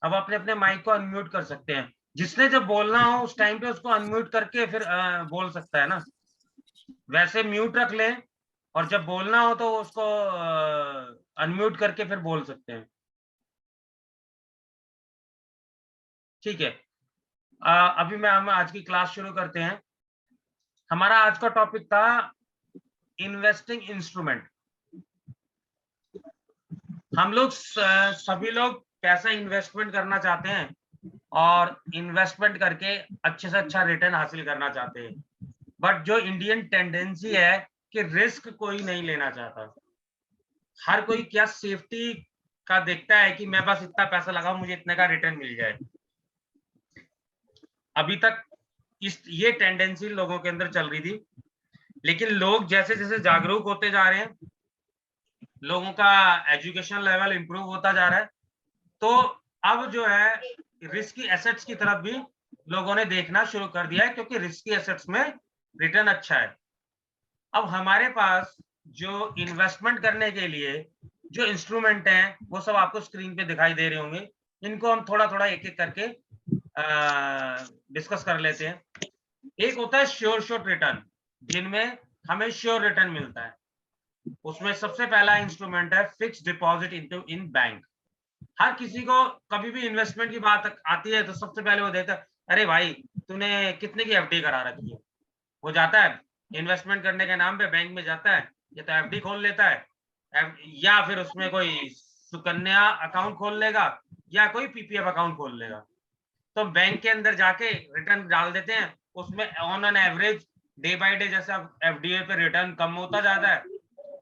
अब अपने अपने माइक को अनम्यूट कर सकते हैं। जिसने जब बोलना हो उस टाइम पे उसको अनम्यूट करके फिर बोल सकता है ना। वैसे म्यूट रख लें और जब बोलना हो तो उसको अनम्यूट करके फिर बोल सकते हैं। ठीक है। अभी हम आज की क्लास शुरू करते हैं। हमारा आज का टॉपिक था इन्वेस्टिंग इंस्ट्रूमेंट। हम लोग सभी लोग पैसा इन्वेस्टमेंट करना चाहते हैं और इन्वेस्टमेंट करके अच्छे से अच्छा रिटर्न हासिल करना चाहते हैं। बट जो इंडियन टेंडेंसी है कि रिस्क कोई नहीं लेना चाहता। हर कोई क्या सेफ्टी का देखता है कि मैं बस इतना पैसा लगाऊं मुझे इतने का रिटर्न मिल जाए। अभी तक ये टेंडेंसी लोगों के अंदर चल रही थी, लेकिन लोग जैसे जैसे जागरूक होते जा रहे हैं, लोगों का एजुकेशन लेवल इंप्रूव होता जा रहा है, तो अब जो है रिस्की एसेट्स की तरफ भी लोगों ने देखना शुरू कर दिया है, क्योंकि रिस्की एसेट्स में रिटर्न अच्छा है। अब हमारे पास जो इन्वेस्टमेंट करने के लिए जो इंस्ट्रूमेंट हैं वो सब आपको स्क्रीन पे दिखाई दे रहे होंगे। इनको हम थोड़ा थोड़ा एक एक करके डिस्कस कर लेते हैं। एक होता है श्योर शॉट रिटर्न, जिनमें हमें श्योर रिटर्न मिलता है। उसमें सबसे पहला इंस्ट्रूमेंट है fix deposit into in bank. हर किसी को कभी भी इन्वेस्टमेंट की बात आती है तो सबसे पहले वो देता है, अरे भाई तूने कितने की एफडी करा रखी है। वो जाता है इन्वेस्टमेंट करने के नाम पे बैंक में जाता है, या तो एफडी खोल लेता है, या फिर उसमें कोई सुकन्या अकाउंट खोल लेगा या कोई पीपीएफ अकाउंट खोल लेगा। तो बैंक के अंदर जाके रिटर्न डाल देते हैं। उसमें on an average day by day जैसे एफडीए पे रिटर्न कम होता जाता है,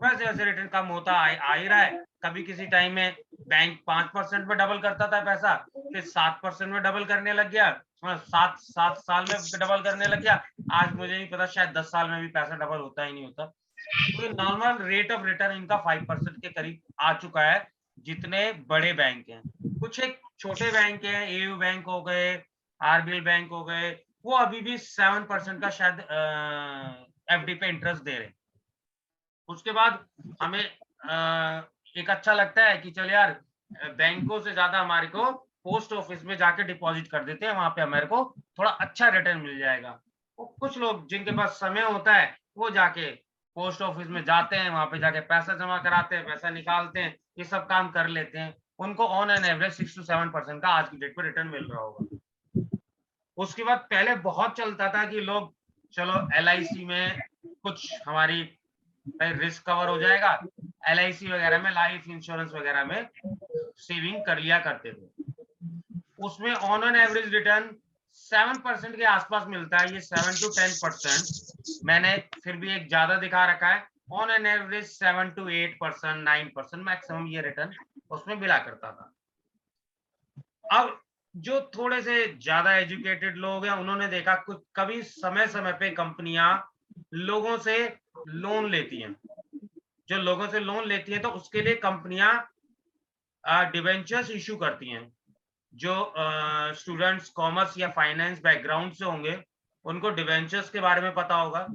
वैसे वैसे रिटर्न कम होता आ ही रहा है। कभी किसी टाइम में बैंक 5% में डबल करता था पैसा, फिर 7% में डबल करने लग गया, 7 साल में डबल करने लग गया। आज मुझे नहीं पता, शायद 10 साल में भी पैसा डबल होता ही नहीं होता। तो नॉर्मल रेट ऑफ रिटर्न इनका 5% के करीब आ चुका है, जितने बड़े बैंक हैं। कुछ एक छोटे बैंक हैं, एयू बैंक हो गए, आरबीएल बैंक हो गए, वो अभी भी 7% का शायद एफडी पे इंटरेस्ट दे रहे हैं। उसके बाद हमें एक अच्छा लगता है कि चल यार, बैंकों से ज्यादा हमारे को पोस्ट ऑफिस में जाके डिपॉजिट कर देते हैं, वहां पे हमारे को थोड़ा अच्छा रिटर्न मिल जाएगा। वो कुछ लोग जिनके पास समय होता है वो जाके पोस्ट ऑफिस में जाते हैं, वहां पे जाके पैसा जमा कराते हैं, पैसा निकालते हैं, ये सब काम कर लेते हैं। उनको ऑन एन एवरेज 6 to 7% का आज की डेट पे रिटर्न मिल रहा होगा। उसके बाद पहले बहुत चलता था कि लोग चलो एलआईसी में कुछ हमारी रिस्क कवर हो जाएगा, एलआईसी वगैरह में, लाइफ इंश्योरेंस वगैरह में सेविंग कर लिया करते थे। उसमें ऑन एन एवरेज रिटर्न 7% के आसपास मिलता है। ये 7 to 10%, मैंने फिर भी एक ज्यादा दिखा रखा है। On an average 7 to 8%, 9% maximum ये रिटर्न उसमें मिला करता था। अब जो थोड़े से ज्यादा एजुकेटेड लोग हैं उन्होंने देखा कुछ कभी समय समय पे कंपनियां लोगों से लोन लेती हैं। जो लोगों से लोन लेती हैं तो उसके लिए कंपनियां डिवेंचर्स इशू करती हैं। जो स्टूडेंट्स कॉमर्स या फाइनेंस बैकग्राउंड से होंगे उनको डिवेंचर्स के बारे में पता होगा।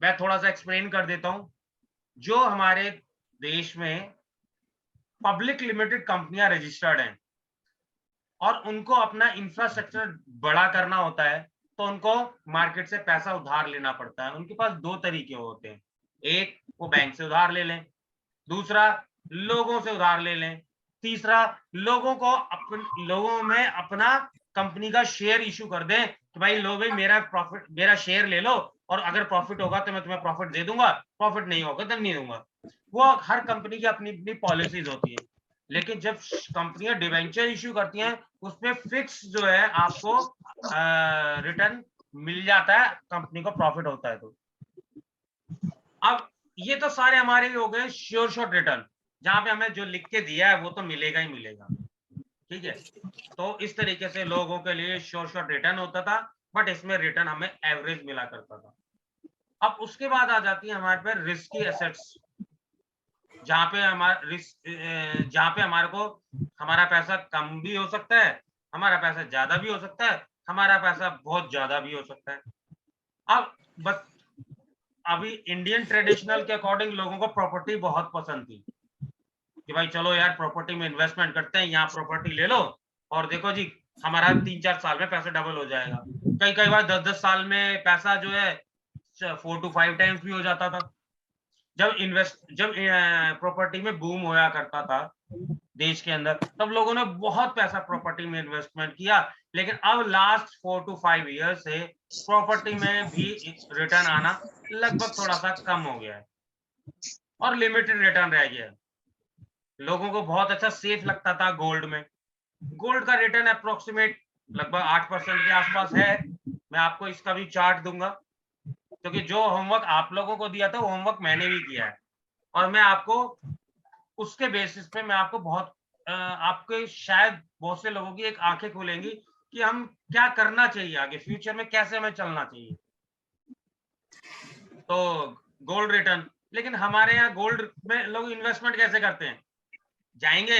मैं थोड़ा सा एक्सप्लेन कर देता हूं। जो हमारे देश में पब्लिक लिमिटेड कंपनियां रजिस्टर्ड हैं और उनको अपना इंफ्रास्ट्रक्चर बड़ा करना होता है, तो उनको मार्केट से पैसा उधार लेना पड़ता है। उनके पास दो तरीके होते हैं, एक वो बैंक से उधार ले लें, दूसरा लोगों से उधार ले लें, तीसरा लोगों में अपना कंपनी का शेयर इशू कर दें कि भाई लो भाई मेरा शेयर ले लो, और अगर प्रॉफिट होगा तो मैं तुम्हें प्रॉफिट दे दूंगा, प्रॉफिट नहीं होगा तो नहीं दूंगा। वो हर कंपनी की अपनी अपनी पॉलिसीज होती है। लेकिन जब कंपनियां डिवेंचर इशू करती हैं उसमें फिक्स जो है आपको रिटर्न मिल जाता है, कंपनी को प्रॉफिट होता है। तो अब ये तो सारे हमारे हो गए श्योर शॉट रिटर्न, जहां पे हमें जो लिख के दिया है वो तो मिलेगा ही मिलेगा। ठीक है, तो इस तरीके से लोगों के लिए श्योर शॉट रिटर्न होता था, बट इसमें रिटर्न हमें एवरेज मिला करता था। अब उसके बाद आ जाती है हमारे पे रिस्की एसेट्स, जहाँ पे हमारे को हमारा पैसा कम भी हो सकता है, हमारा पैसा ज्यादा भी हो सकता है, हमारा पैसा बहुत ज्यादा भी हो सकता है। अब बस अभी इंडियन ट्रेडिशनल के अकॉर्डिंग लोगों को प्रॉपर्टी बहुत पसंद थी। कि भाई चलो यार प्रॉपर्टी में इन्वेस्टमेंट करते हैं, यहाँ प्रॉपर्टी ले लो और देखो जी हमारा 3-4 साल में पैसा डबल हो जाएगा। कई बार 10-10 साल में पैसा जो है 4 to 5 टाइम्स भी हो जाता था। जब प्रॉपर्टी में बूम होया करता था देश के अंदर, तब लोगों ने बहुत पैसा प्रॉपर्टी में इन्वेस्टमेंट किया, लेकिन अब लास्ट 4 to 5 ईयर से प्रॉपर्टी में भी रिटर्न आना लगभग थोड़ा सा कम हो गया है और लिमिटेड रिटर्न रह गया है। लोगों को बहुत अच्छा सेफ लगता था गोल्ड में। गोल्ड का रिटर्न अप्रोक्सीमेट लगभग 8% के आसपास है। मैं आपको इसका भी चार्ट दूंगा, क्योंकि जो होमवर्क आप लोगों को दिया था वो होमवर्क मैंने भी किया है और मैं आपको उसके बेसिस पे मैं आपको बहुत आपके शायद बहुत से लोगों की एक आंखें खुलेंगी कि हम क्या करना चाहिए आगे फ्यूचर में, कैसे हमें चलना चाहिए। तो गोल्ड रिटर्न, लेकिन हमारे यहाँ गोल्ड में लोग इन्वेस्टमेंट कैसे करते हैं? जाएंगे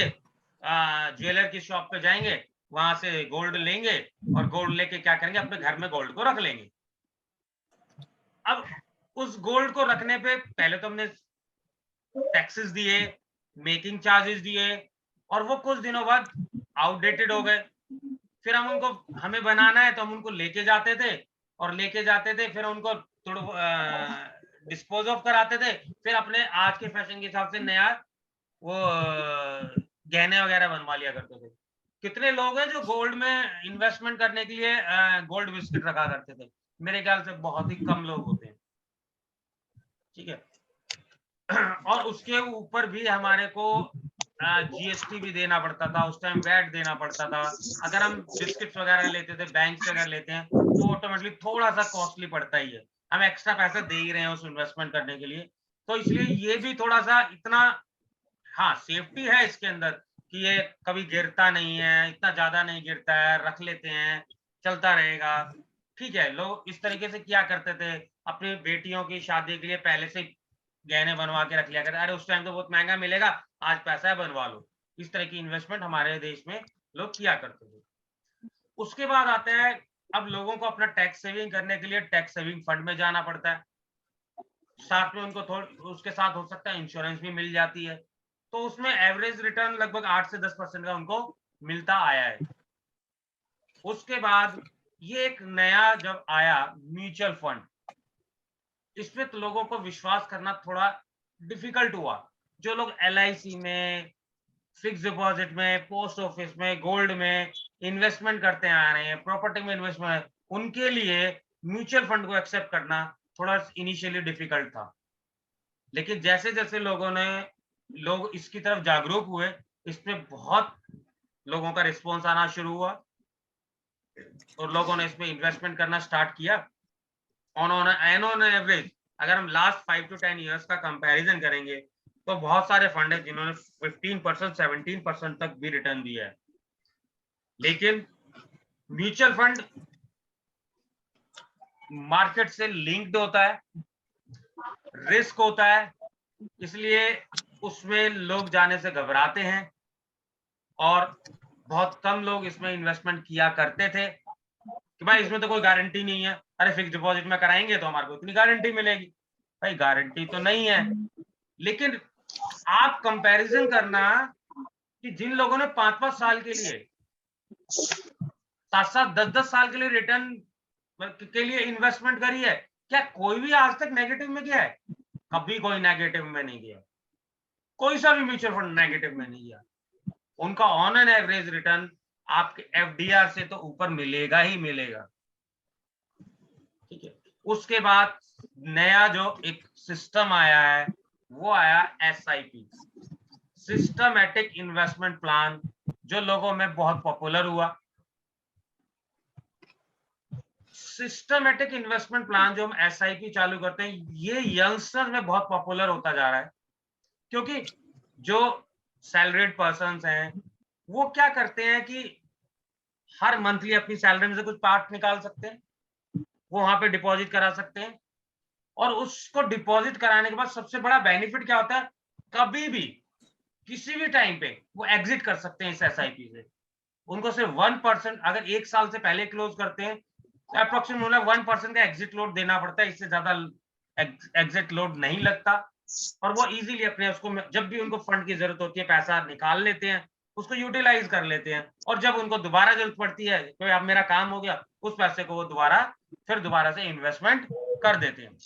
ज्वेलर की शॉप पे जाएंगे, वहां से गोल्ड लेंगे और गोल्ड लेके क्या करेंगे, अपने घर में गोल्ड को रख लेंगे। अब उस गोल्ड को रखने पे पहले तो हमने टैक्सेस दिए, मेकिंग चार्जेस दिए और वो कुछ दिनों बाद आउटडेटेड हो गए। फिर हम उनको हमें बनाना है तो हम उनको लेके जाते थे और लेके जाते थे, फिर उनको डिस्पोज ऑफ कराते थे, फिर अपने आज के फैशन के हिसाब से नया वो गहने वगैरह बनवा लिया करते थे। कितने लोग हैं जो गोल्ड में इन्वेस्टमेंट करने के लिए गोल्ड बिस्किट रखा करते थे? मेरे ख्याल से बहुत ही कम लोग होते हैं। ठीक है। और उसके ऊपर भी हमारे को जीएसटी भी देना पड़ता था, उस टाइम वैट देना पड़ता था। अगर हम बिस्किट्स वगैरह लेते थे, बैंक से अगर लेते हैं तो ऑटोमेटिकली थोड़ा सा कॉस्टली पड़ता ही है। हम एक्स्ट्रा पैसे दे ही रहे हैं उस इन्वेस्टमेंट करने के लिए, तो इसलिए ये भी थोड़ा सा इतना, हाँ सेफ्टी है इसके अंदर कि ये कभी गिरता नहीं है, इतना ज्यादा नहीं गिरता है, रख लेते हैं चलता रहेगा। ठीक है, लोग इस तरीके से क्या करते थे, अपनी बेटियों की शादी के लिए पहले से गहने बनवा के रख लिया करते, अरे उस टाइम तो बहुत महंगा मिलेगा, आज पैसा है बनवा लो। इस तरह की इन्वेस्टमेंट हमारे देश में लोग किया करते थे। उसके बाद आता है, अब लोगों को अपना टैक्स सेविंग करने के लिए टैक्स सेविंग फंड में जाना पड़ता है, साथ में उनको उसके साथ हो सकता है इंश्योरेंस भी मिल जाती है, तो उसमें एवरेज रिटर्न लगभग 8 से 10% का उनको मिलता आया है। उसके बाद ये एक नया जब आया म्यूचुअल फंड, इसमें तो लोगों को विश्वास करना थोड़ा डिफिकल्ट हुआ। जो लोग एलआईसी में, फिक्स डिपॉजिट में, पोस्ट ऑफिस में, गोल्ड में इन्वेस्टमेंट करते आ रहे हैं, प्रॉपर्टी में इन्वेस्टमेंट, उनके लिए म्यूचुअल फंड को एक्सेप्ट करना थोड़ा इनिशियली डिफिकल्ट था। लेकिन जैसे-जैसे लोग इसकी तरफ जागरूक हुए, इसमें बहुत लोगों का रिस्पॉन्स आना शुरू हुआ और लोगों ने इसमें इन्वेस्टमेंट करना स्टार्ट किया। ऑन एवरेज अगर हम लास्ट 5 to 10 इयर्स का कंपैरिजन करेंगे तो बहुत सारे फंड है जिन्होंने 15%, 17% तक भी रिटर्न दिया है। लेकिन म्यूचुअल फंड मार्केट से लिंक्ड होता है, रिस्क होता है, इसलिए उसमें लोग जाने से घबराते हैं और बहुत कम लोग इसमें इन्वेस्टमेंट किया करते थे कि भाई इसमें तो कोई गारंटी नहीं है, अरे फिक्स डिपॉजिट में कराएंगे तो हमारे को इतनी गारंटी मिलेगी। भाई गारंटी तो नहीं है, लेकिन आप कंपैरिजन करना कि जिन लोगों ने 5-5 साल के लिए, 7-7, 10-10 साल के लिए रिटर्न के लिए इन्वेस्टमेंट करी है, क्या कोई भी आज तक नेगेटिव में गया है? कभी कोई नेगेटिव में नहीं गया, कोई सा भी म्यूचुअल फंड नेगेटिव में नहीं गया। उनका ऑन एन एवरेज रिटर्न आपके एफडीआर से तो ऊपर मिलेगा ही मिलेगा। ठीक है, उसके बाद नया जो एक सिस्टम आया है वो आया एसआईपी, सिस्टमैटिक इन्वेस्टमेंट प्लान, जो लोगों में बहुत पॉपुलर हुआ। सिस्टमैटिक इन्वेस्टमेंट प्लान जो हम एसआईपी चालू करते हैं, ये यंगस्टर में बहुत पॉपुलर होता जा रहा है, क्योंकि जो सैलरीड पर्सन्स हैं वो क्या करते हैं कि हर मंथली अपनी सैलरी में से कुछ पार्ट निकाल सकते हैं, वो वहां पे डिपॉजिट करा सकते हैं और उसको डिपॉजिट कराने के बाद सबसे बड़ा बेनिफिट क्या होता है, कभी भी किसी भी टाइम पे वो एग्जिट कर सकते हैं इस एसआईपी से। उनको सिर्फ 1%, अगर 1 साल से पहले क्लोज करते हैं तो अप्रोक्सीमेटली 1% का एग्जिट लोड देना पड़ता है, इससे ज्यादा एग्जिट लोड नहीं लगता। और वो इजीली अपने उसको जब भी उनको फंड की जरूरत होती है पैसा निकाल लेते हैं, उसको यूटिलाइज कर लेते हैं, और जब उनको दोबारा जरूरत पड़ती है तो अब मेरा काम हो गया, उस पैसे को वो दोबारा से इन्वेस्टमेंट कर देते हैं।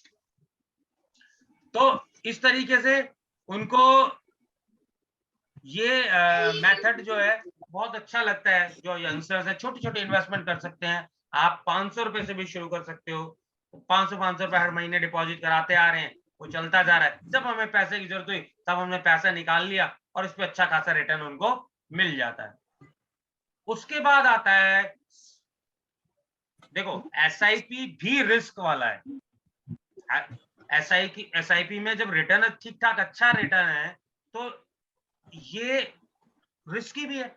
तो इस तरीके से उनको ये मेथड जो है बहुत अच्छा लगता है। जो यंगस्टर्स है छोटे छोटे इन्वेस्टमेंट कर सकते हैं। आप 500 रुपए से भी शुरू कर सकते हो। 500 रुपए हर महीने डिपॉजिट कराते आ रहे हैं, वो चलता जा रहा है। जब हमें पैसे की जरूरत हुई तब हमने पैसा निकाल लिया और इस पे अच्छा खासा रिटर्न उनको मिल जाता है। उसके बाद आता है, देखो एसआईपी भी रिस्क वाला है। एसआईपी में जब रिटर्न ठीक ठाक अच्छा रिटर्न है तो ये रिस्की भी है,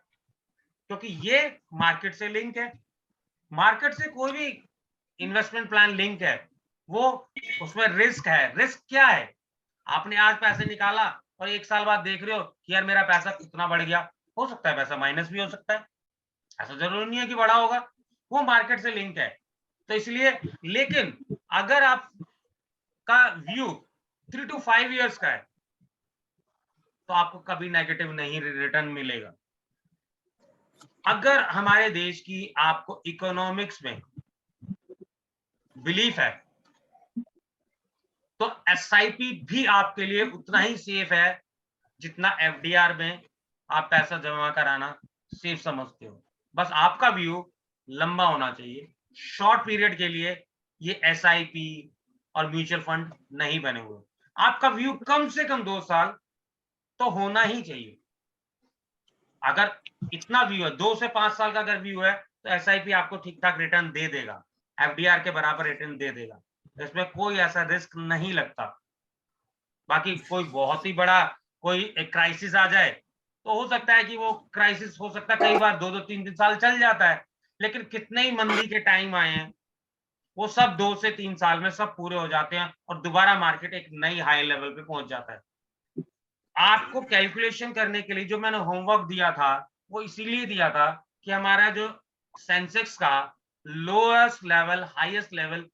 क्योंकि ये मार्केट से लिंक है। मार्केट से कोई भी इन्वेस्टमेंट प्लान लिंक है, वो उसमें रिस्क है। रिस्क क्या है? आपने आज पैसे निकाला और 1 साल बाद देख रहे हो कि यार मेरा पैसा कितना बढ़ गया। हो सकता है पैसा माइनस भी हो सकता है, ऐसा जरूरी नहीं है कि बड़ा होगा। वो मार्केट से लिंक है। तो इसलिए, लेकिन अगर आप का व्यू 3 to 5 इयर्स का है तो आपको कभी नेगेटिव नहीं रिटर्न मिलेगा। अगर हमारे देश की आपको इकोनॉमिक्स में बिलीफ है तो एसआईपी भी आपके लिए उतना ही सेफ है जितना एफडीआर में आप पैसा जमा कराना सेफ समझते हो। बस आपका व्यू लंबा होना चाहिए। शॉर्ट पीरियड के लिए ये एसआईपी और म्यूचुअल फंड नहीं बने हुए। आपका व्यू कम से कम 2 साल तो होना ही चाहिए। अगर इतना व्यू है, 2 से 5 साल का अगर व्यू है तो एसआईपी आपको ठीक ठाक रिटर्न दे देगा, एफडीआर के बराबर रिटर्न दे देगा। इसमें कोई ऐसा रिस्क नहीं लगता। बाकी कोई बहुत ही बड़ा कोई एक क्राइसिस आ जाए तो हो सकता है कि वो क्राइसिस हो सकता है कई बार 2-2 3-3 साल चल जाता है। लेकिन कितने ही मंदी के टाइम आए हैं, वो सब 2 से 3 साल में सब पूरे हो जाते हैं और दोबारा मार्केट एक नई हाई लेवल पे पहुंच जाता है। आपको कैलकुलेशन करने के लिए जो मैंने होमवर्क दिया था, वो इसीलिए दिया था कि हमारा जो सेंसेक्स का lowest level, highest level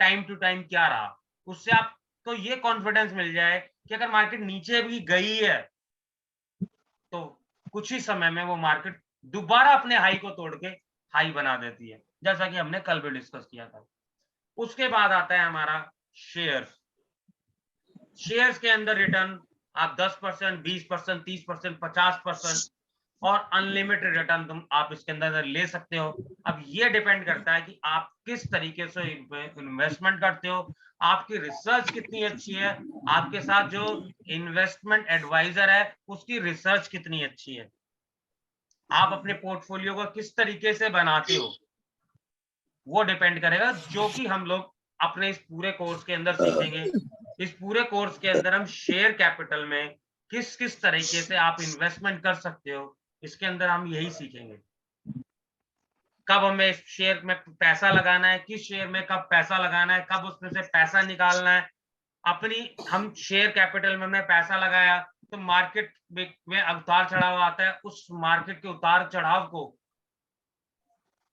time to time क्या रहा, उससे आपको ये कॉन्फिडेंस मिल जाए कि अगर मार्केट नीचे भी गई है, तो कुछ ही समय में वो मार्केट दोबारा अपने हाई को तोड़ के हाई बना देती है, जैसा कि हमने कल भी डिस्कस किया था। उसके बाद आता है हमारा शेयर्स। शेयर्स के अंदर रिटर्न आप 10%, 20%, 30%, 50% और अनलिमिटेड रिटर्न तुम आप इसके अंदर ले सकते हो। अब ये डिपेंड करता है कि आप किस तरीके से इन्वेस्टमेंट करते हो, आपकी रिसर्च कितनी अच्छी है, आपके साथ जो इन्वेस्टमेंट एडवाइजर है उसकी रिसर्च कितनी अच्छी है, आप अपने पोर्टफोलियो को किस तरीके से बनाते हो, वो डिपेंड करेगा, जो कि हम लोग अपने इस पूरे कोर्स के अंदर सीखेंगे। इस पूरे कोर्स के अंदर हम शेयर कैपिटल में किस किस तरीके से आप इन्वेस्टमेंट कर सकते हो, इसके अंदर हम यही सीखेंगे। कब हमें शेयर में पैसा लगाना है, किस शेयर में कब पैसा लगाना है, कब उसमें से पैसा निकालना है। अपनी हम शेयर कैपिटल में हमने पैसा लगाया तो मार्केट में उतार चढ़ाव आता है, उस मार्केट के उतार चढ़ाव को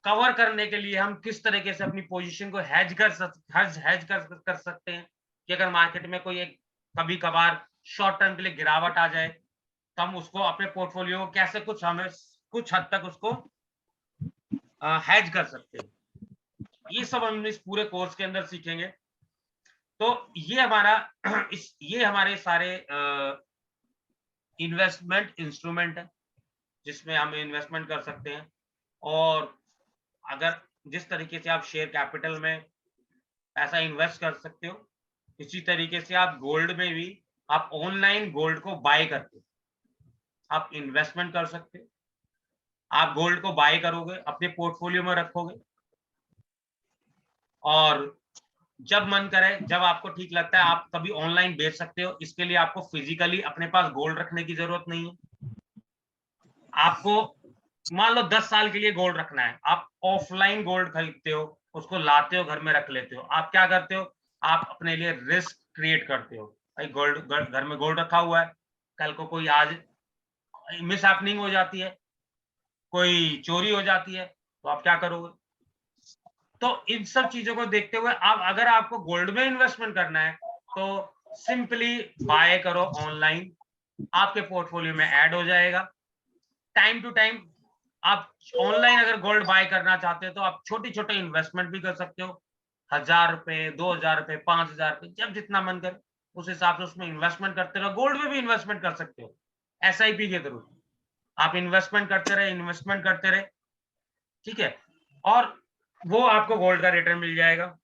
कवर करने के लिए हम किस तरीके से अपनी पोजीशन को हेज कर सकते हैं कि अगर मार्केट में कोई एक कभी कभार शॉर्ट टर्म के लिए गिरावट आ जाए तो हम उसको अपने पोर्टफोलियो को कैसे कुछ हद तक उसको हेज कर सकते हैं। ये सब हम इस पूरे कोर्स के अंदर सीखेंगे। तो ये हमारा ये हमारे सारे इन्वेस्टमेंट इंस्ट्रूमेंट है जिसमें हम इन्वेस्टमेंट कर सकते हैं। और अगर जिस तरीके से आप शेयर कैपिटल में पैसा इन्वेस्ट कर सकते हो, इसी तरीके से आप गोल्ड में भी आप ऑनलाइन गोल्ड को बाय करके आप इन्वेस्टमेंट कर सकते हो। आप गोल्ड को बाय करोगे, अपने पोर्टफोलियो में रखोगे और जब मन करे, जब आपको ठीक लगता है, आप कभी ऑनलाइन बेच सकते हो। इसके लिए आपको फिजिकली अपने पास गोल्ड रखने की जरूरत नहीं है। आपको मान लो 10 साल के लिए गोल्ड रखना है, आप ऑफलाइन गोल्ड खरीदते हो, उसको लाते हो, घर में रख लेते हो। आप क्या करते हो, आप अपने लिए रिस्क क्रिएट करते हो। भाई गोल्ड घर में गोल्ड रखा हुआ है, कल को कोई आज मिस हैपनिंग हो जाती है, कोई चोरी हो जाती है, तो आप क्या करोगे? तो इन सब चीजों को देखते हुए आप, अगर आपको गोल्ड में इन्वेस्टमेंट करना है तो सिंपली बाय करो ऑनलाइन, आपके पोर्टफोलियो में ऐड हो जाएगा। टाइम टू टाइम आप ऑनलाइन अगर गोल्ड बाय करना चाहते हो तो आप छोटी-छोटी इन्वेस्टमेंट भी कर सकते हो। ₹1000, ₹2000, ₹5000, जब जितना मन करे उस हिसाब से उसमें इन्वेस्टमेंट करते रहो। गोल्ड में भी इन्वेस्टमेंट कर सकते हो एसआईपी के थ्रू। आप इन्वेस्टमेंट करते रहे, ठीक है? और वो आपको गोल्ड का रिटर्न मिल जाएगा।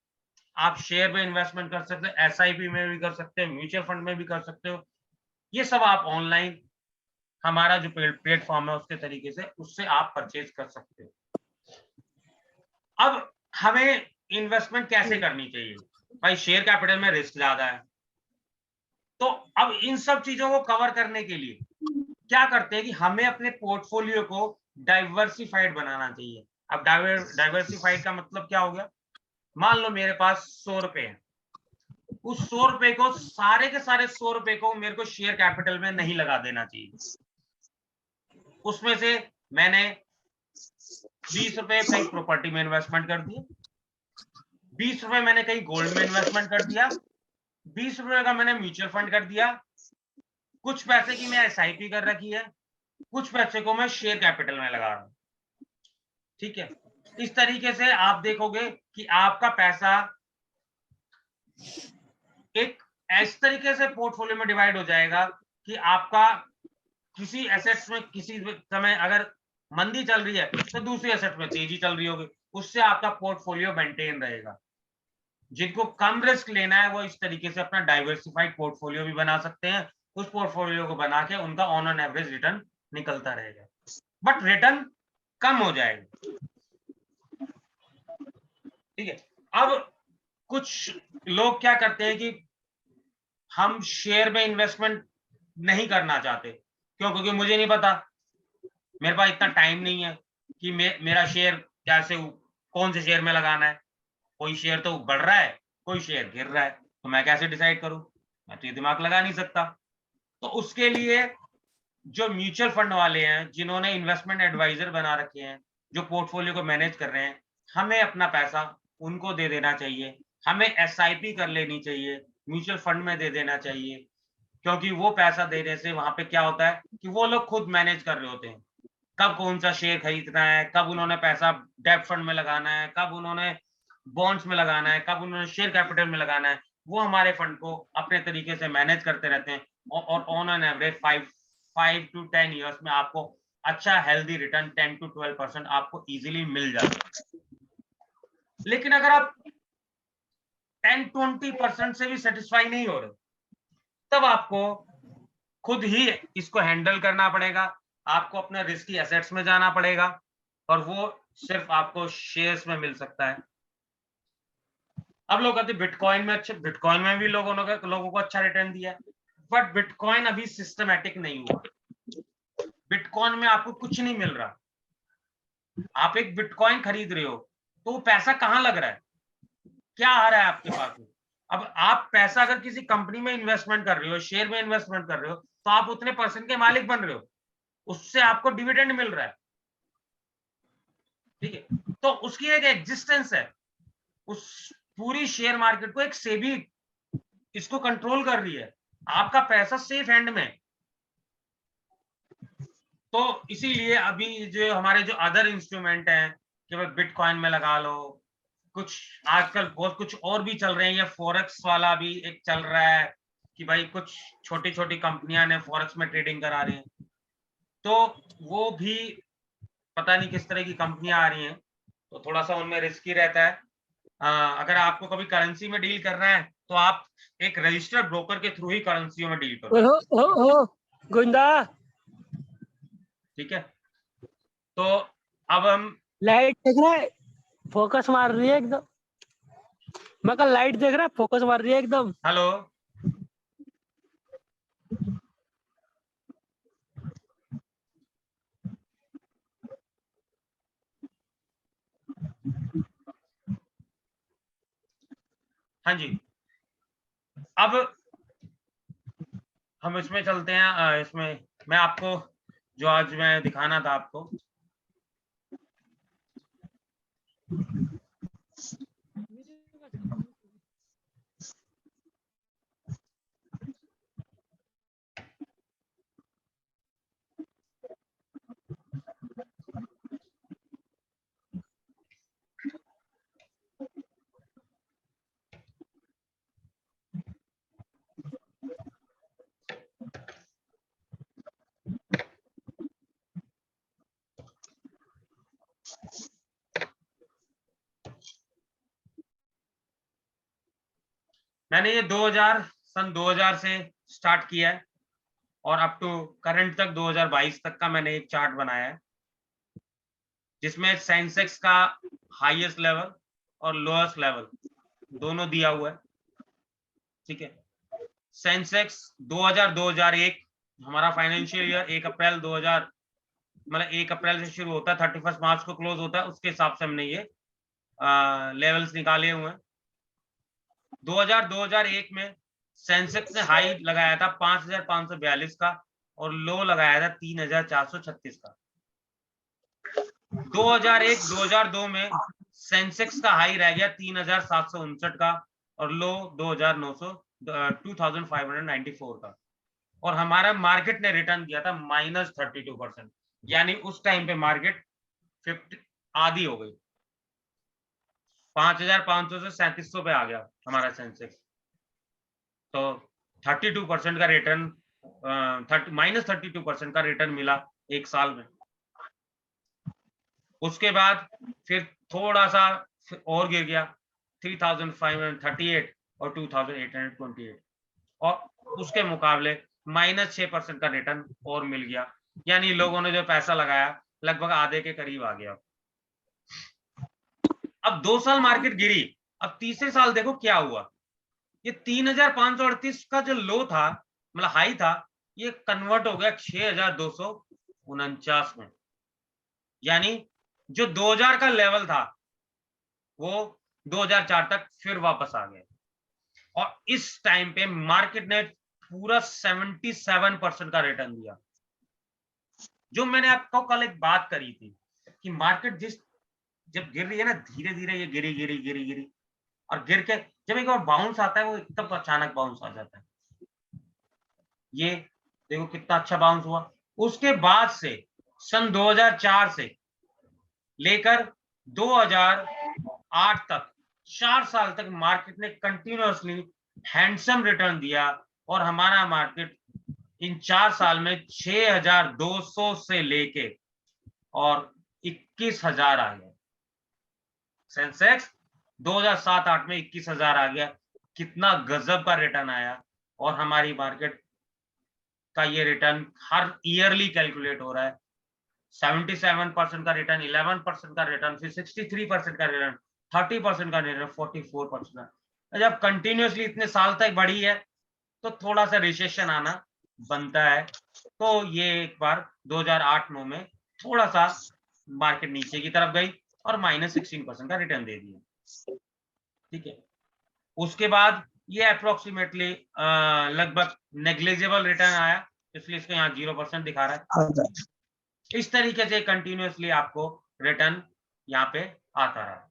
आप शेयर में इन्वेस्टमेंट कर सकते हो, एसआईपी में भी कर सकते हो, म्यूचुअल फंड में भी कर सकते हो। ये सब आप ऑनलाइन हमारा जो प्लेटफॉर्म है उसके तरीके से उससे आप परचेज कर सकते हो। अब हमें इन्वेस्टमेंट कैसे करनी चाहिए? भाई शेयर कैपिटल में रिस्क ज्यादा है, तो अब इन सब चीजों को कवर करने के लिए क्या करते हैं कि हमें अपने पोर्टफोलियो को डाइवर्सिफाइड बनाना चाहिए। अब डाइवर्सिफाइड का मतलब क्या हो गया? मान लो मेरे पास 100 रुपए है, उस 100 रुपए को सारे के सारे 100 रुपए को मेरे को शेयर कैपिटल में नहीं लगा देना चाहिए। उसमें से मैंने 20 रुपए कहीं प्रॉपर्टी में इन्वेस्टमेंट कर दिए, 20 रुपए मैंने कहीं गोल्ड में इन्वेस्टमेंट कर दिया, 20 रुपए का मैंने म्यूचुअल फंड कर दिया, कुछ पैसे की मैं एसआईपी कर रखी है, कुछ पैसे को मैं शेयर कैपिटल में लगा रहा हूं। ठीक है, इस तरीके से आप देखोगे कि आपका पैसा एक इस तरीके से पोर्टफोलियो में डिवाइड हो जाएगा कि आपका किसी एसेट्स में किसी समय अगर मंदी चल रही है तो दूसरी एसेट में तेजी चल रही होगी, उससे आपका पोर्टफोलियो मेंटेन रहेगा। जिनको कम रिस्क लेना है वो इस तरीके से अपना डाइवर्सिफाइड पोर्टफोलियो भी बना सकते हैं। उस पोर्टफोलियो को बना के उनका ऑन एन एवरेज रिटर्न निकलता रहेगा, बट रिटर्न कम हो जाएगा। ठीक है, अब कुछ लोग क्या करते हैं कि हम शेयर में इन्वेस्टमेंट नहीं करना चाहते, क्यों? क्योंकि मुझे नहीं पता, मेरे पास इतना टाइम नहीं है कि मेरा शेयर कैसे कौन से शेयर में लगाना है। कोई शेयर तो बढ़ रहा है, कोई शेयर गिर रहा है, तो मैं कैसे डिसाइड करूं? मैं तो ये दिमाग लगा नहीं सकता। तो उसके लिए जो म्यूचुअल फंड वाले हैं, जिन्होंने इन्वेस्टमेंट एडवाइजर बना रखे हैं, जो पोर्टफोलियो को मैनेज कर रहे हैं, हमें अपना पैसा उनको दे देना चाहिए। हमें एसआईपी कर लेनी चाहिए, म्यूचुअल फंड में दे देना चाहिए, क्योंकि वो पैसा देने से वहां पे क्या होता है कि वो लोग खुद मैनेज कर रहे होते हैं। कब कौन सा शेयर खरीदना है, कब उन्होंने पैसा डेब्ट फंड में लगाना है, कब उन्होंने बॉन्ड्स में लगाना है, कब उन्होंने शेयर कैपिटल में लगाना है, वो हमारे फंड को अपने तरीके से मैनेज करते रहते हैं। और on an average 5 to 10 years में आपको अच्छा हेल्दी रिटर्न 10 टू 12% आपको इजीली मिल जाता है। लेकिन अगर आप 10-20% से भी सेटिस्फाई नहीं हो रहे, तब आपको खुद ही इसको हैंडल करना पड़ेगा। आपको अपने रिस्की एसेट्स में जाना पड़ेगा और वो सिर्फ आपको शेयर्स में मिल सकता है। अब लोग कहते हैं बिटकॉइन में अच्छे, बिटकॉइन में भी लोगों को अच्छा रिटर्न दिया है, बट बिटकॉइन अभी सिस्टमैटिक नहीं हुआ। बिटकॉइन में आपको कुछ नहीं मिल रहा। आप एक बिटकॉइन खरीद रहे हो तो वो पैसा कहाँ लग रहा है, क्या आ रहा है आपके पास में? अब आप पैसा अगर किसी कंपनी में इन्वेस्टमेंट कर रहे हो, शेयर में इन्वेस्टमेंट कर रहे हो, तो आप उतने परसेंट के मालिक बन रहे हो, उससे आपको डिविडेंड मिल रहा है। ठीक है, तो उसकी एक एग्जिस्टेंस है। उस पूरी शेयर मार्केट को एक सेबी इसको कंट्रोल कर रही है। आपका पैसा सेफ हैंड में। तो इसीलिए अभी जो हमारे जो अदर इंस्ट्रूमेंट हैं कि भाई बिटकॉइन में लगा लो, कुछ आजकल बहुत कुछ और भी चल रहे हैं। ये फॉरेक्स वाला भी एक चल रहा है कि भाई कुछ छोटी-छोटी कंपनियां ने फॉरेक्स में ट्रेडिंग करा रही हैं। तो वो भी पता नहीं किस तरह की कंपनियां आ रही हैं, तो थोड़ा-सा उनमें रिस्की रहता है। अगर आपको कभी करेंसी में डील करना है तो आप एक रजिस्टर्ड ब्रोकर के थ्रू ही करेंसियों में डील करो। ओहो गोविंदा, ठीक है, तो अब हम लाइट देख रहा है, फोकस मार रही है एकदम। मैं कल लाइट देख रहा है, फोकस मार रही है एकदम। हेलो, हाँ जी, अब हम इसमें चलते हैं। इसमें मैं आपको जो आज मैं दिखाना था आपको, मैंने ये सन 2000 से स्टार्ट किया है और अप टू करंट तक 2022 तक का मैंने एक चार्ट बनाया है, जिसमें सेंसेक्स का हाईएस्ट लेवल और लोएस्ट लेवल दोनों दिया हुआ है। ठीक है, सेंसेक्स 2001 हमारा फाइनेंशियल ईयर 1 अप्रैल 2000 मतलब 1 अप्रैल से शुरू होता है, 31 मार्च को क्लोज होता है, उसके हिसाब से हमने ये लेवल्स निकाले हुए हैं। 2001 में सेंसेक्स ने हाई लगाया था 5542 का और लो लगाया था 3436 का। 2002 में सेंसेक्स का हाई रह गया 3759 का और लो 2594 का, और हमारा मार्केट ने रिटर्न दिया था -32%, यानी उस टाइम पे मार्केट 50 आधी हो गई, 5500 से 3700 पे आ गया हमारा सेंसेक्स। तो 32% का रिटर्न -32% का रिटर्न मिला एक साल में। उसके बाद फिर थोड़ा सा और गिर गया 3538 और 2828, और उसके मुकाबले -6% का रिटर्न और मिल गया, यानी लोगों ने जो पैसा लगाया लगभग आधे के करीब आ गया। अब 2 साल मार्केट गिरी, अब तीसरे साल देखो क्या हुआ, ये 3538 का जो लो था मतलब हाई था, ये कन्वर्ट हो गया 6249 में, यानी जो 2000 का लेवल था वो 2004 तक फिर वापस आ गया, और इस टाइम पे मार्केट ने पूरा 77% का रिटर्न दिया। जो मैंने आपको कल एक बात करी थी कि मार्केट जब गिर रही है ना, धीरे धीरे ये गिरी और गिर के जब एक बार बाउंस आता है, वो एकदम अचानक बाउंस आ जाता है। ये देखो कितना अच्छा बाउंस हुआ। उसके बाद से सन 2004 से लेकर 2008 तक 4 साल तक मार्केट ने कंटिन्यूअसली हैंडसम रिटर्न दिया, और हमारा मार्केट इन 4 साल में 6200 से लेके और 21000 आ गया। सेंसेक्स 2007-8 में 21000 आ गया, कितना गजब का रिटर्न आया, और हमारी मार्केट का ये रिटर्न हर ईयरली कैलकुलेट हो रहा है। 77% का रिटर्न, 11% का रिटर्न, फिर 63% का रिटर्न, 30% का रिटर्न, 44% का। जब कंटिन्यूअसली इतने साल तक बढ़ी है तो थोड़ा सा रिसेशन आना बनता है। तो ये एक बार 2008-9 में थोड़ा सा मार्केट नीचे की तरफ गई और -16% का रिटर्न दे दिया। ठीक है, उसके बाद ये अप्रोक्सीमेटली लगभग नेग्लिजिबल रिटर्न आया, इसलिए इसको यहाँ 0% दिखा रहा है। इस तरीके से कंटिन्यूअसली आपको रिटर्न यहाँ पे आता रहा।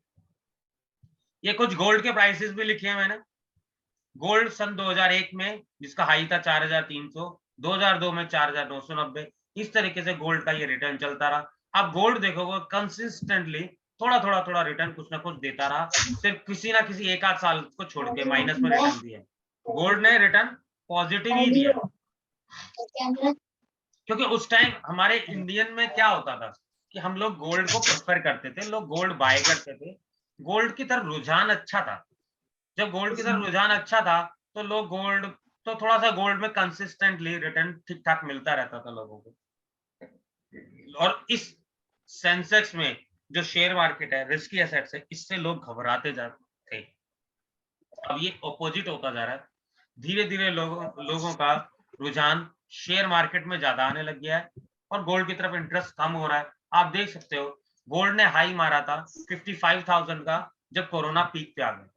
ये कुछ गोल्ड के प्राइसेस भी लिखे हैं मैंने। गोल्ड सन 2001 में जिसका हाई था 4300, 2002 में 4990, इस तरीके से गोल्ड का ये रिटर्न चलता रहा। अब गोल्ड देखोगे कंसिस्टेंटली थोड़ा रिटर्न कुछ ना कुछ देता रहा, सिर्फ किसी ना किसी एक आध साल को छोड़ के माइनस में रिटर्न दिया। गोल्ड ने रिटर्न पॉजिटिव ही दिया, क्योंकि उस टाइम हमारे इंडियन में क्या होता था कि हम लोग गोल्ड को प्रेफर करते थे, लोग गोल्ड बाय करते थे, गोल्ड की तरफ रुझान अच्छा था। जब गोल्ड की तरफ रुझान अच्छा था तो लोग गोल्ड, तो थोड़ा सा गोल्ड में कंसिस्टेंटली रिटर्न ठीक ठाक मिलता रहता था लोगों को। और इस सेंसेक्स में जो शेयर मार्केट है, रिस्की एसेट्स है, इससे लोग घबराते जाते थे। अब ये ऑपोजिट होता जा रहा है, धीरे धीरे लोगों का रुझान शेयर मार्केट में ज्यादा आने लग गया है और गोल्ड की तरफ इंटरेस्ट कम हो रहा है। आप देख सकते हो गोल्ड ने हाई मारा था 55,000 का जब कोरोना पीक पे आ गया,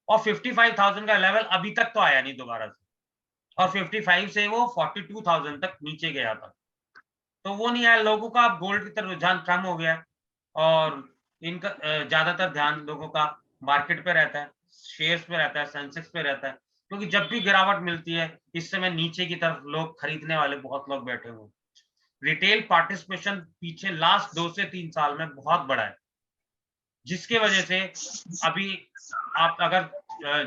और 55,000 का लेवल अभी तक तो आया नहीं दोबारा से, और 55 से वो 42,000 तक नीचे गया था। तो वो नहीं आया, लोगों का अब गोल्ड की तरफ रुझान कम हो गया और इनका ज्यादातर ध्यान लोगों का मार्केट पे रहता है, शेयर्स पे रहता है, सेंसेक्स पे रहता है, क्योंकि जब भी गिरावट मिलती है इस समय नीचे की तरफ लोग खरीदने वाले बहुत लोग बैठे हुए। रिटेल पार्टिसिपेशन पीछे लास्ट 2 से 3 साल में बहुत बढ़ा है, जिसकी वजह से अभी आप अगर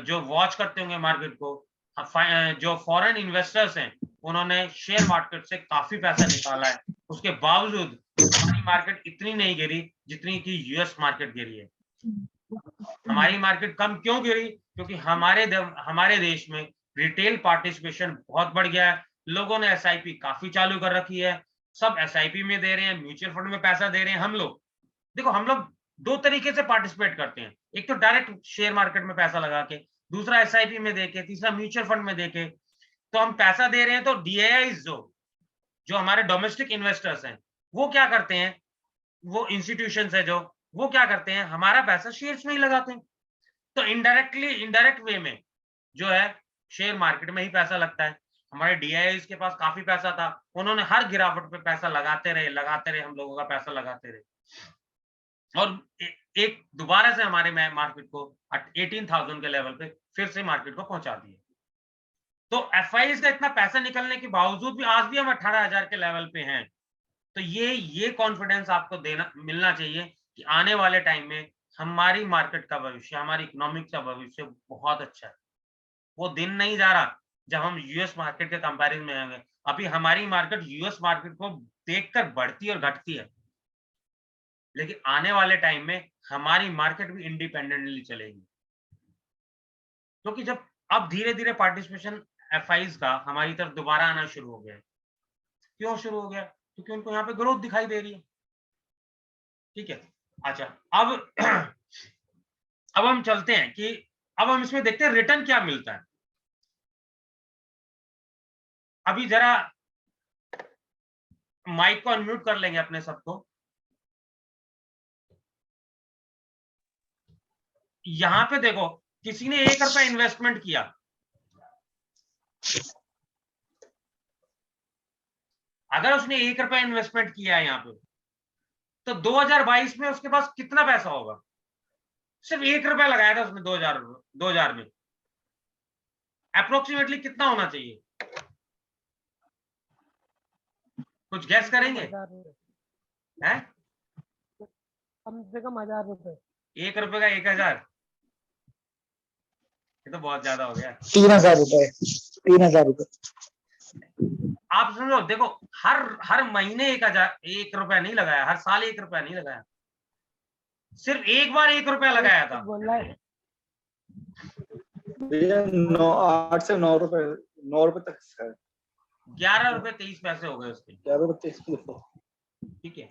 जो वॉच करते होंगे मार्केट को, जो फॉरेन इन्वेस्टर्स हैं उन्होंने शेयर मार्केट से काफी पैसा निकाला है, उसके बावजूद हमारी मार्केट इतनी नहीं गिरी जितनी कि यूएस मार्केट गिरी है। हमारी मार्केट कम क्यों गिरी? क्योंकि हमारे देश में रिटेल पार्टिसिपेशन बहुत बढ़ गया है, लोगों ने एसआईपी काफी चालू कर रखी है, सब एसआईपी में दे रहे हैं, म्यूचुअल फंड में पैसा दे रहे हैं। हम लोग देखो, हम लोग दो तरीके से पार्टिसिपेट करते हैं, एक तो डायरेक्ट शेयर मार्केट में पैसा लगा के, दूसरा एसआईपी में देके, तीसरा म्यूचुअल फंड में देके। तो हम पैसा दे रहे हैं, तो डीआईआईज जो हमारे डोमेस्टिक इन्वेस्टर्स हैं, वो क्या करते हैं, वो इंस्टीट्यूशंस है जो, वो क्या करते हैं, हमारा पैसा शेयर्स में ही लगाते हैं। तो इनडायरेक्ट वे में जो है शेयर मार्केट में ही पैसा लगता है। हमारे डीआईआईज के पास काफी पैसा था, उन्होंने हर गिरावट पे पैसा लगाते रहे, हम लोगों का पैसा लगाते रहे, और एक दोबारा से हमारे मार्केट को 18,000 के लेवल पे फिर से मार्केट को पहुंचा दिया। तो एफआईज का इतना पैसा निकलने के बावजूद भी आज भी हम 18,000 के लेवल पे हैं। तो ये कॉन्फिडेंस आपको मिलना चाहिए कि आने वाले टाइम में हमारी मार्केट का भविष्य, हमारी इकोनॉमिक का भविष्य बहुत अच्छा है। वो दिन नहीं जा रहा जब हम यूएस मार्केट के कंपैरिजन में होंगे। अभी हमारी मार्केट यूएस मार्केट को देखकर बढ़ती और घटती है, लेकिन आने वाले टाइम में हमारी मार्केट भी इंडिपेंडेंटली चलेगी, क्योंकि जब अब धीरे-धीरे पार्टिसिपेशन एफआईज का हमारी तरफ दोबारा आना शुरू हो गया है। क्यों शुरू हो गया? क्योंकि उनको यहाँ पे ग्रोथ दिखाई दे रही है। ठीक है, अच्छा, अब अब हम चलते हैं कि अब हम इसमें देखते हैं रिटर्न क्या मिलता है। अभी जरा माइक को अनम्यूट कर लेंगे अपने सबको। यहाँ पे देखो, किसी ने 1 रुपया इन्वेस्टमेंट किया, अगर उसने 1 रुपया इन्वेस्टमेंट किया है यहाँ पे, तो 2022 में उसके पास कितना पैसा होगा? सिर्फ 1 रुपया लगाया था उसने 2000 में, अप्रोक्सीमेटली कितना होना चाहिए? कुछ गैस करेंगे? हैं? कम से कम 1000 रुपए। 1 रुपए का 1000, ये तो बहुत ज्यादा हो गया। 3000 रुपए, 3000 रुपए। आप समझो, देखो, हर महीने 1 रुपया नहीं लगाया, हर साल 1 रुपया नहीं लगाया, सिर्फ एक बार 1 रुपया लगाया था। बोल रहा है 8 से 9 रुपए, 9 रुपए तक है। 11 रुपए 23 पैसे हो गए उसके। 11 रुपए 23 पैसे। ठीक है,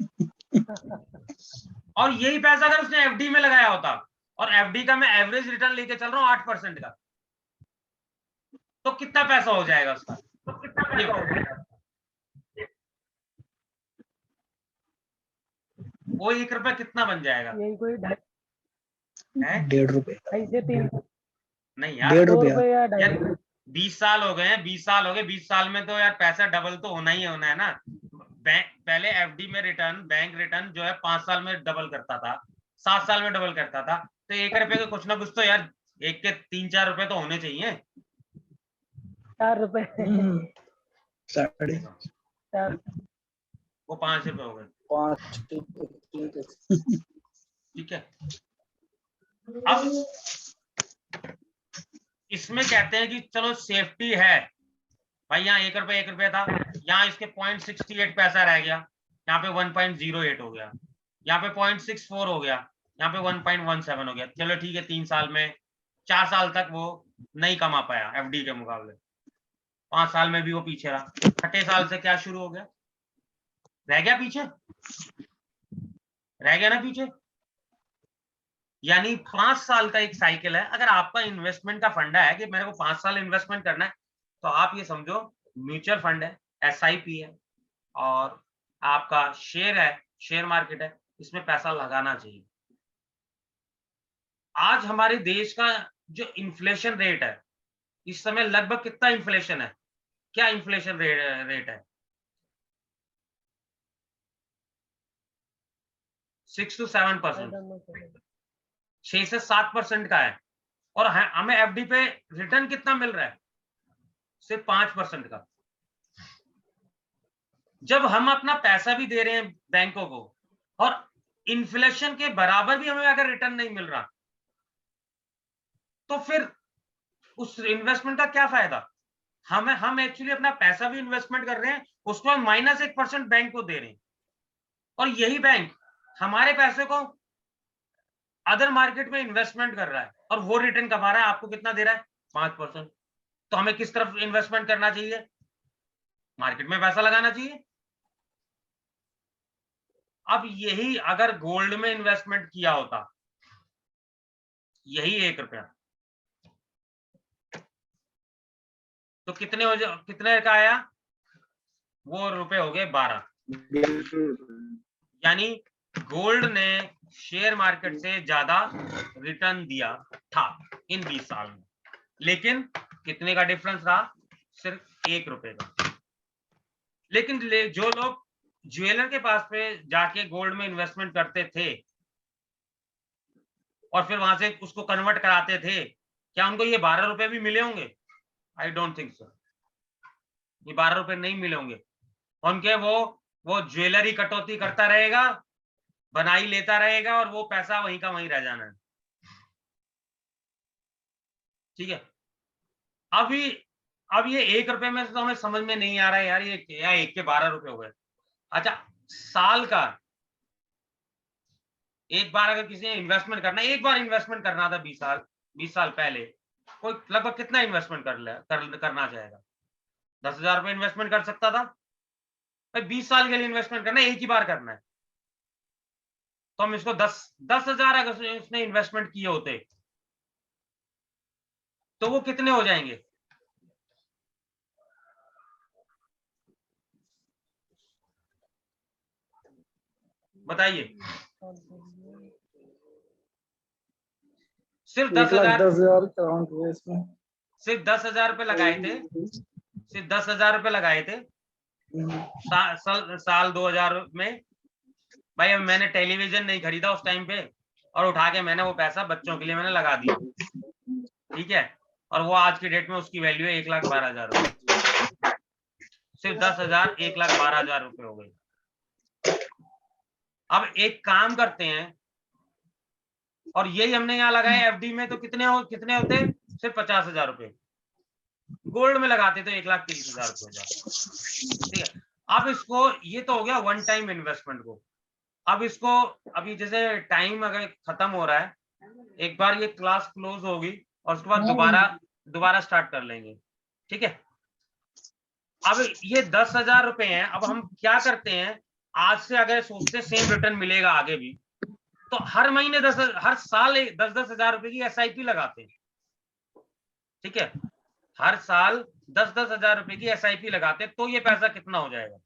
और यही पैसा अगर उसने एफडी में लगाया होता, और एफडी का मैं एवरेज रिटर्न लेके चल रहा हूँ 8% का, तो कितना पैसा हो जाएगा उसका? तो कितना पैसा हो जाएगा? वो 1 रुपया कितना बन जाएगा? यही कोई 1.5 रुपए, 2.5 से 3 नहीं यार, 1.5 रुपए रुपया। या 2.5 यार 20 साल हो गए हैं, 20 साल हो गए, 20 साल में तो यार पैसा डबल तो होना है ना। पहले एफडी में रिटर्न, बैंक रिटर्न जो है 5 साल में डबल करता था, 7 साल में डबल करता था, तो 1 रुपए के कुछ ना कुछ तो यार, एक के 3-4 रुपए तो होने चाहिए। 4 रुपए। 4.5, वो 5 रुपए हो गए। 5। ठीक है, अब इसमें कहते हैं कि चलो सेफ्टी है भाई, यहाँ 1 रुपया था, यहाँ इसके 0.68 पैसा रह गया, यहाँ पे 1.08 हो गया, यहाँ पे 0.64 हो गया, यहाँ पे 1.17 हो गया। चलो ठीक है, 3 साल में, 4 साल तक वो नहीं कमा पाया एफडी के मुकाबले, 5 साल में भी वो पीछे रहा। छठे साल से क्या शुरू हो गया? रह गया पीछे, रह गया ना पीछे। यानी 5 साल का एक साइकिल है। अगर आपका इन्वेस्टमेंट का फंडा है कि मेरे को 5 साल इन्वेस्टमेंट करना है, तो आप ये समझो म्यूचुअल फंड है, एसआईपी है, और आपका शेयर है, शेयर मार्केट है, इसमें पैसा लगाना चाहिए। आज हमारे देश का जो इन्फ्लेशन रेट है, इस समय लगभग कितना इन्फ्लेशन है? क्या इन्फ्लेशन रेट है? 6 to 7%, 6 से 7% का है, और हमें एफडी पे रिटर्न कितना मिल रहा है? सिर्फ 5% का। जब हम अपना पैसा भी दे रहे हैं बैंकों को, और इन्फ्लेशन के बराबर भी हमें अगर रिटर्न नहीं मिल रहा, तो फिर उस इन्वेस्टमेंट का क्या फायदा? हम एक्चुअली अपना पैसा भी इन्वेस्टमेंट कर रहे हैं, उसको हम -1% बैंक को दे रहे हैं, और यही बैंक हमारे पैसे को अदर मार्केट में इन्वेस्टमेंट कर रहा है और वो रिटर्न कमा रहा है, आपको कितना दे रहा है? 5%। तो हमें किस तरफ इन्वेस्टमेंट करना चाहिए? मार्केट में पैसा लगाना चाहिए। अब यही अगर गोल्ड में इन्वेस्टमेंट किया होता, यही 1 रुपया, तो कितने का आया? वो रुपए हो गए 12। यानी गोल्ड ने शेयर मार्केट से ज्यादा रिटर्न दिया था इन 20 साल में, लेकिन कितने का डिफरेंस रहा? सिर्फ 1 रुपए का। लेकिन जो लोग ज्वेलर के पास पे जाके गोल्ड में इन्वेस्टमेंट करते थे और फिर वहां से उसको कन्वर्ट कराते थे, क्या उनको ये 12 रुपए भी मिले होंगे? I don't think so. ये 12 रुपए नहीं मिले होंगे। उनके वो ज्वेलरी कटौती करता रहेगा, बनाई लेता रहेगा और वो पैसा वहीं का वहीं रह जाना है। ठीक है। अब ये 1 रुपए में तो हमें समझ में नहीं आ रहा है यार, ये क्या 1 के 12 रुपए हो गए। अच्छा, साल का एक बार अगर किसी ने इन्वेस्टमेंट करना, एक बार इन्वेस्टमेंट करना था 20 साल पहले, कोई लगभग कितना इन्वेस्टमेंट करना चाहेगा? 10,000 रुपए इन्वेस्टमेंट कर सकता था भाई। 20 साल के लिए इन्वेस्टमेंट करना है, एक ही बार करना है। तो हम इसको 10,000 अगर उसने इन्वेस्टमेंट किए होते तो वो कितने हो जाएंगे? बताइए। सिर्फ 1,10,000 काउंट हुए इसमें। सिर्फ 10,000 रुपए लगाए थे, सिर्फ 10,000 रुपए लगाए थे साल 2000 में। भाई अब मैंने टेलीविजन नहीं खरीदा उस टाइम पे और उठा के मैंने वो पैसा बच्चों के लिए मैंने लगा दिया, ठीक है, और वो आज की डेट में उसकी वैल्यू है 1,12,000 रुपए। सिर्फ 10,000 1,12,000 रुपए हो गई। अब एक काम करते हैं, और यही हमने यहाँ लगाए एफडी में, तो कितने होते? सिर्फ 50,000 रुपए। गोल्ड में लगाते तो 1,30,000 रुपए हो जाते। ठीक है। अब इसको, ये तो हो गया वन टाइम इन्वेस्टमेंट को। अब इसको, अभी जैसे टाइम अगर खत्म हो रहा है, एक बार ये क्लास क्लोज होगी और उसके बाद दोबारा स्टार्ट कर लेंगे। ठीक है। अब ये 10,000 रुपए हैं। अब हम क्या करते हैं, आज से अगर सोचते सेम रिटर्न मिलेगा आगे भी, तो हर महीने हर साल 10,000 रुपए की एसआईपी लगाते हैं। ठीक है। हर साल 10,000 रुपए की एसआईपी लगाते हैं, तो ये पैसा कितना हो जाएगा?